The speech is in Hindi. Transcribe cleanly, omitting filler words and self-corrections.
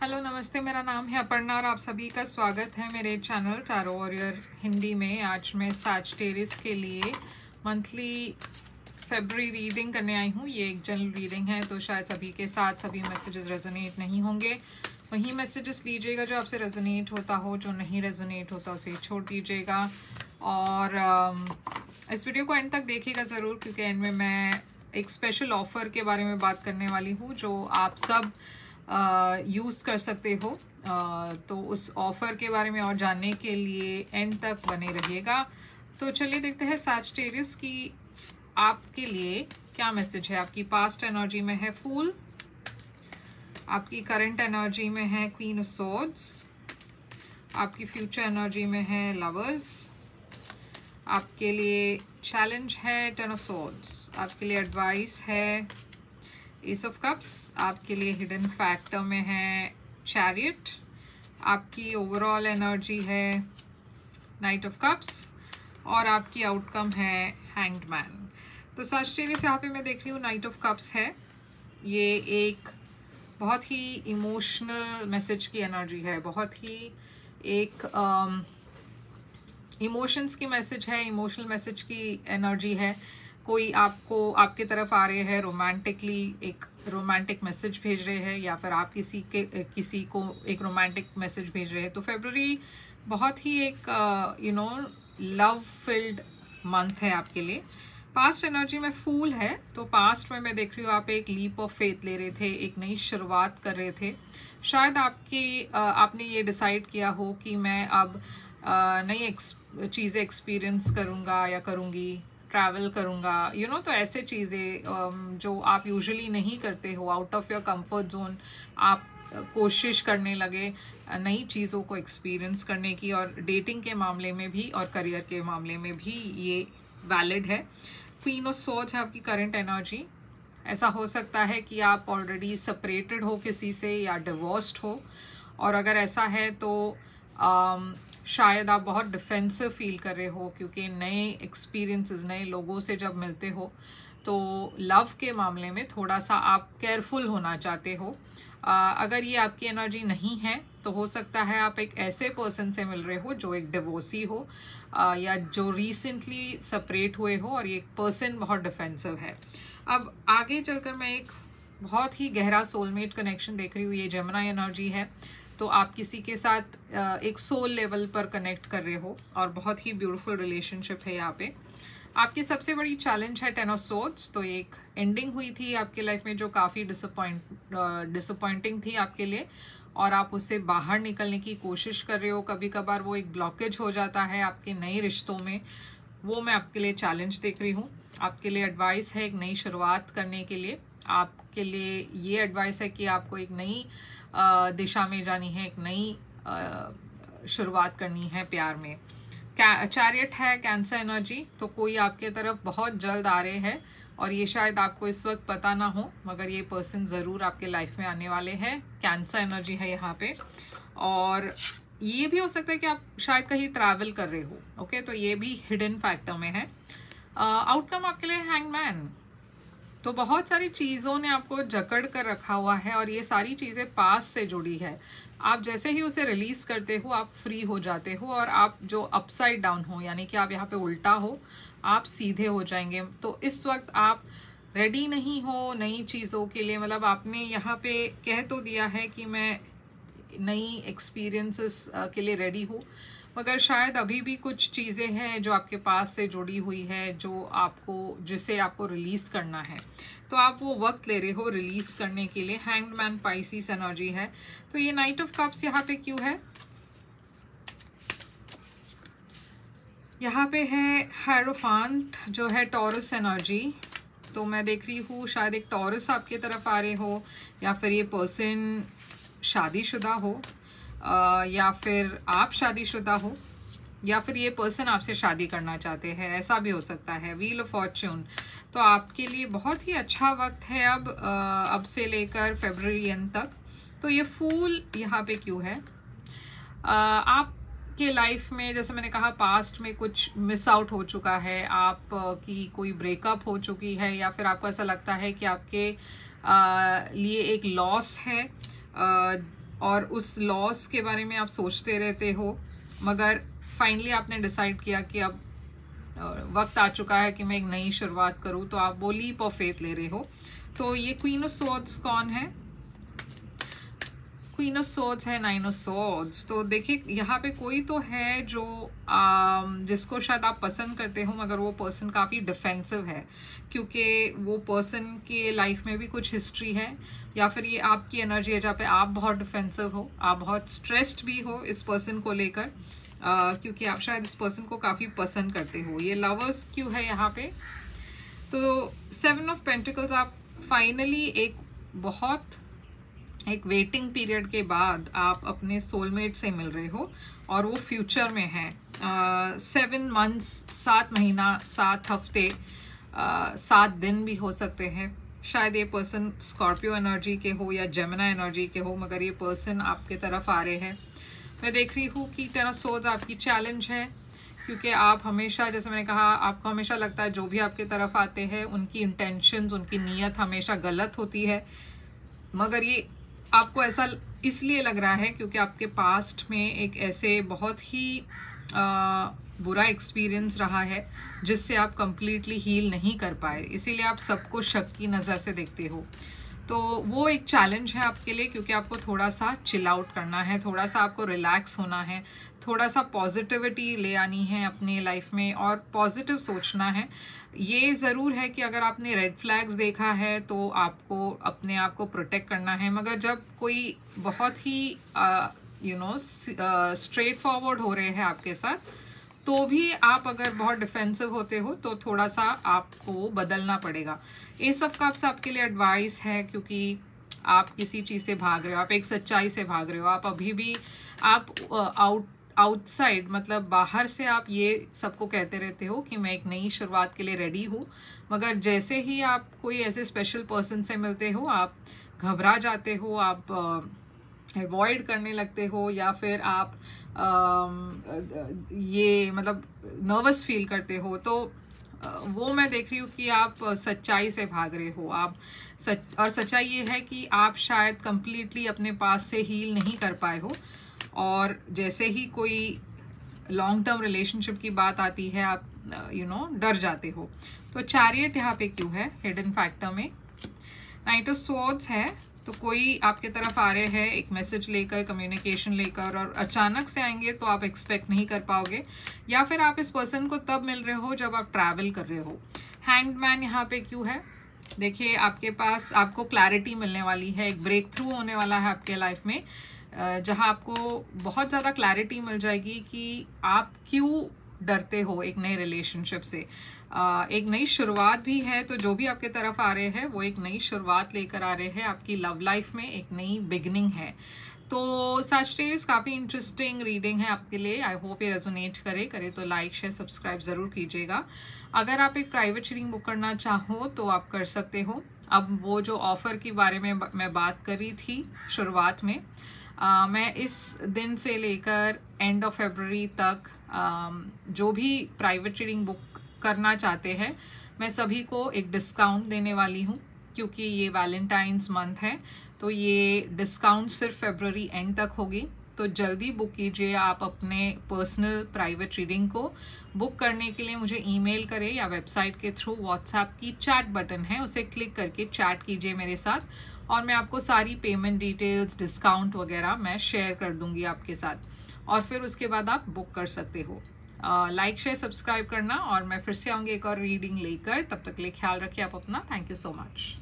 हेलो नमस्ते, मेरा नाम है अपर्णा और आप सभी का स्वागत है मेरे चैनल टैरो वॉरियर हिंदी में। आज मैं सैजिटेरियस के लिए मंथली फेब्रुअरी रीडिंग करने आई हूँ। ये एक जनरल रीडिंग है, तो शायद सभी के साथ सभी मैसेजेस रेजोनेट नहीं होंगे। वही मैसेजेस लीजिएगा जो आपसे रेजोनेट होता हो, जो नहीं रेजोनेट होता उसे छोड़ दीजिएगा। और इस वीडियो को एंड तक देखिएगा ज़रूर, क्योंकि एंड में मैं एक स्पेशल ऑफ़र के बारे में बात करने वाली हूँ जो आप सब यूज़ कर सकते हो। तो उस ऑफ़र के बारे में और जानने के लिए एंड तक बने रहिएगा। तो चलिए देखते हैं सैजिटेरियस की आपके लिए क्या मैसेज है। आपकी पास्ट एनर्जी में है फूल, आपकी करंट एनर्जी में है क्वीन ऑफ सोर्ड्स, आपकी फ्यूचर एनर्जी में है लवर्स, आपके लिए चैलेंज है टेन ऑफ सोर्ड्स, आपके लिए एडवाइस है एस ऑफ कप्स, आपके लिए हिडन फैक्टर में है चैरियट, आपकी ओवरऑल एनर्जी है नाइट ऑफ कप्स और आपकी आउटकम है हैंग्ड मैन। तो सैजिटेरियस यहाँ पे मैं देख रही हूँ नाइट ऑफ कप्स है। ये एक बहुत ही इमोशनल मैसेज की एनर्जी है, बहुत ही एक इमोशंस की मैसेज है, इमोशनल मैसेज की एनर्जी है। कोई आपको आपके तरफ आ रहे हैं रोमांटिकली, एक रोमांटिक मैसेज भेज रहे हैं, या फिर आप किसी को एक रोमांटिक मैसेज भेज रहे हैं। तो फरवरी बहुत ही एक लव फिल्ड मंथ है आपके लिए। पास्ट एनर्जी में फूल है, तो पास्ट में मैं देख रही हूँ आप एक लीप ऑफ फेथ ले रहे थे, एक नई शुरुआत कर रहे थे। शायद आपने ये डिसाइड किया हो कि मैं अब नई चीज़ें एक्सपीरियंस करूँगा या करूँगी, ट्रैवल करूँगा, तो ऐसे चीज़ें जो आप यूजुअली नहीं करते हो, out of your comfort zone आप कोशिश करने लगे नई चीज़ों को एक्सपीरियंस करने की। और डेटिंग के मामले में भी और करियर के मामले में भी ये वैलिड है। क्वीन ऑफ सोर्ड्स है आपकी करंट एनर्जी। ऐसा हो सकता है कि आप ऑलरेडी सेपरेटेड हो किसी से या डिवोर्स्ड हो, और अगर ऐसा है तो शायद आप बहुत डिफेंसिव फील कर रहे हो, क्योंकि नए एक्सपीरियंसेस, नए लोगों से जब मिलते हो तो लव के मामले में थोड़ा सा आप केयरफुल होना चाहते हो। अगर ये आपकी एनर्जी नहीं है तो हो सकता है आप एक ऐसे पर्सन से मिल रहे हो जो एक डिवोर्सी हो या जो रिसेंटली सेपरेट हुए हो, और ये पर्सन बहुत डिफेंसिव है। अब आगे चलकर मैं एक बहुत ही गहरा सोलमेट कनेक्शन देख रही हूँ। ये जेमिनी एनर्जी है, तो आप किसी के साथ एक सोल लेवल पर कनेक्ट कर रहे हो और बहुत ही ब्यूटीफुल रिलेशनशिप है यहाँ पे। आपकी सबसे बड़ी चैलेंज है टेन ऑफ सोर्ड्स। तो एक एंडिंग हुई थी आपके लाइफ में जो काफ़ी डिसअपॉइंटिंग थी आपके लिए, और आप उससे बाहर निकलने की कोशिश कर रहे हो। कभी कभार वो एक ब्लॉकेज हो जाता है आपके नए रिश्तों में, वो मैं आपके लिए चैलेंज देख रही हूँ। आपके लिए एडवाइस है एक नई शुरुआत करने के लिए। आपके लिए ये एडवाइस है कि आपको एक नई दिशा में जानी है, एक नई शुरुआत करनी है प्यार में। चैरियट है कैंसर एनर्जी, तो कोई आपके तरफ बहुत जल्द आ रहे हैं, और ये शायद आपको इस वक्त पता ना हो, मगर ये पर्सन ज़रूर आपके लाइफ में आने वाले हैं। कैंसर एनर्जी है यहाँ पे, और ये भी हो सकता है कि आप शायद कहीं ट्रैवल कर रहे हो। ओके, तो ये भी हिडन फैक्टर में है। आउटकम आपके लिए हैंगमैन। तो बहुत सारी चीज़ों ने आपको जकड़ कर रखा हुआ है, और ये सारी चीज़ें पास से जुड़ी है। आप जैसे ही उसे रिलीज़ करते हो आप फ्री हो जाते हो, और आप जो अपसाइड डाउन हो, यानी कि आप यहाँ पे उल्टा हो, आप सीधे हो जाएंगे। तो इस वक्त आप रेडी नहीं हो नई चीज़ों के लिए। मतलब आपने यहाँ पे कह तो दिया है कि मैं नई एक्सपीरियंसेस के लिए रेडी हूँ, मगर शायद अभी भी कुछ चीज़ें हैं जो आपके पास से जुड़ी हुई है, जिसे आपको रिलीज़ करना है। तो आप वो वक्त ले रहे हो रिलीज़ करने के लिए। हैंग्ड मैन पाइसिस एनर्जी है। तो ये नाइट ऑफ कप्स यहाँ पे क्यों है? यहाँ पे है हायरोफांट जो है टॉरस एनर्जी। तो मैं देख रही हूँ शायद एक टॉरस आपके तरफ आ रहे हो, या फिर ये पर्सन शादीशुदा हो, या फिर आप शादीशुदा हो, या फिर ये पर्सन आपसे शादी करना चाहते हैं, ऐसा भी हो सकता है। व्हील ऑफ फॉर्च्यून, तो आपके लिए बहुत ही अच्छा वक्त है अब से लेकर फरवरी एंड तक। तो ये फूल यहाँ पे क्यों है? आपके लाइफ में, जैसे मैंने कहा, पास्ट में कुछ मिस आउट हो चुका है, आप की कोई ब्रेकअप हो चुकी है, या फिर आपको ऐसा लगता है कि आपके लिए एक लॉस है और उस लॉस के बारे में आप सोचते रहते हो, मगर फाइनली आपने डिसाइड किया कि अब वक्त आ चुका है कि मैं एक नई शुरुआत करूं, तो आप वो लीप ऑफ फेथ ले रहे हो। तो ये क्वीन ऑफ स्वॉर्ड्स कौन है? क्वीन ऑफ स्वॉर्ड्स है, नाइन ऑफ स्वॉर्ड्स। तो देखिए यहाँ पे कोई तो है जो जिसको शायद आप पसंद करते हो, मगर वो पर्सन काफ़ी डिफेंसिव है, क्योंकि वो पर्सन के लाइफ में भी कुछ हिस्ट्री है, या फिर ये आपकी एनर्जी है जहाँ पे आप बहुत डिफेंसिव हो, आप बहुत स्ट्रेस्ड भी हो इस पर्सन को लेकर, क्योंकि आप शायद इस पर्सन को काफ़ी पसंद करते हो। ये लवर्स क्यों है यहाँ पे? तो 7 ऑफ पेंटिकल्स, आप फाइनली एक वेटिंग पीरियड के बाद आप अपने सोलमेट से मिल रहे हो, और वो फ्यूचर में है। 7 मंथ्स, 7 महीना, 7 हफ्ते, 7 दिन भी हो सकते हैं। शायद ये पर्सन स्कॉर्पियो एनर्जी के हो या जेमिनी एनर्जी के हो, मगर ये पर्सन आपके तरफ आ रहे हैं। मैं देख रही हूँ कि 10 ऑफ सोर्ड्स आपकी चैलेंज है, क्योंकि आप हमेशा, जैसे मैंने कहा, आपको हमेशा लगता है जो भी आपके तरफ आते हैं उनकी इंटेंशंस, उनकी नीयत हमेशा गलत होती है, मगर ये आपको ऐसा इसलिए लग रहा है क्योंकि आपके पास्ट में एक ऐसे बहुत ही बुरा एक्सपीरियंस रहा है जिससे आप कंप्लीटली हील नहीं कर पाए, इसीलिए आप सबको शक की नज़र से देखते हो। तो वो एक चैलेंज है आपके लिए, क्योंकि आपको थोड़ा सा चिल आउट करना है, थोड़ा सा आपको रिलैक्स होना है, थोड़ा सा पॉजिटिविटी ले आनी है अपनी लाइफ में और पॉजिटिव सोचना है। ये ज़रूर है कि अगर आपने रेड फ्लैग्स देखा है तो आपको अपने आप को प्रोटेक्ट करना है, मगर जब कोई बहुत ही स्ट्रेट फॉरवर्ड हो रहे हैं आपके साथ, तो भी आप अगर बहुत डिफेंसिव होते हो तो थोड़ा सा आपको बदलना पड़ेगा। एस ऑफ कप्स आपके लिए एडवाइस है, क्योंकि आप किसी चीज़ से भाग रहे हो, आप एक सच्चाई से भाग रहे हो, आप अभी भी आप आउटसाइड, मतलब बाहर से आप ये सबको कहते रहते हो कि मैं एक नई शुरुआत के लिए रेडी हूँ, मगर जैसे ही आप कोई ऐसे स्पेशल पर्सन से मिलते हो आप घबरा जाते हो, आप अवॉइड करने लगते हो, या फिर आप ये मतलब नर्वस फील करते हो। तो वो मैं देख रही हूँ कि आप सच्चाई से भाग रहे हो, आप और सच्चाई ये है कि आप शायद कंप्लीटली अपने पास से हील नहीं कर पाए हो, और जैसे ही कोई लॉन्ग टर्म रिलेशनशिप की बात आती है आप डर जाते हो। तो चैरियट यहाँ पे क्यों है हिडन फैक्टर में? नाइट ऑफ स्वॉर्ड्स है, तो कोई आपके तरफ आ रहे हैं एक मैसेज लेकर, कम्युनिकेशन लेकर, और अचानक से आएंगे तो आप एक्सपेक्ट नहीं कर पाओगे, या फिर आप इस पर्सन को तब मिल रहे हो जब आप ट्रैवल कर रहे हो। हैंग्ड मैन यहाँ पे क्यों है? देखिए आपके पास, आपको क्लैरिटी मिलने वाली है, एक ब्रेक थ्रू होने वाला है आपके लाइफ में, जहाँ आपको बहुत ज़्यादा क्लैरिटी मिल जाएगी कि आप क्यों डरते हो एक नए रिलेशनशिप से। एक नई शुरुआत भी है, तो जो भी आपके तरफ आ रहे हैं वो एक नई शुरुआत लेकर आ रहे हैं, आपकी लव लाइफ में एक नई बिगनिंग है। तो सैजिटेरियस काफ़ी इंटरेस्टिंग रीडिंग है आपके लिए, आई होप ये रेजोनेट करे तो लाइक शेयर सब्सक्राइब ज़रूर कीजिएगा। अगर आप एक प्राइवेट रीडिंग बुक करना चाहो तो आप कर सकते हो। अब वो जो ऑफ़र के बारे में मैं बात करी थी शुरुआत में, मैं इस दिन से लेकर एंड ऑफ फरवरी तक जो भी प्राइवेट रीडिंग बुक करना चाहते हैं मैं सभी को एक डिस्काउंट देने वाली हूँ, क्योंकि ये वैलेंटाइंस मंथ है, तो ये डिस्काउंट सिर्फ फरवरी एंड तक होगी। तो जल्दी बुक कीजिए आप अपने पर्सनल प्राइवेट रीडिंग को। बुक करने के लिए मुझे ईमेल करें या वेबसाइट के थ्रू व्हाट्सएप की चैट बटन है उसे क्लिक करके चैट कीजिए मेरे साथ, और मैं आपको सारी पेमेंट डिटेल्स, डिस्काउंट वगैरह मैं शेयर कर दूंगी आपके साथ, और फिर उसके बाद आप बुक कर सकते हो। लाइक शेयर सब्सक्राइब करना, और मैं फिर से आऊँगी एक और रीडिंग लेकर। तब तक के लिए ख्याल रखिए आप अपना। Thank you so much.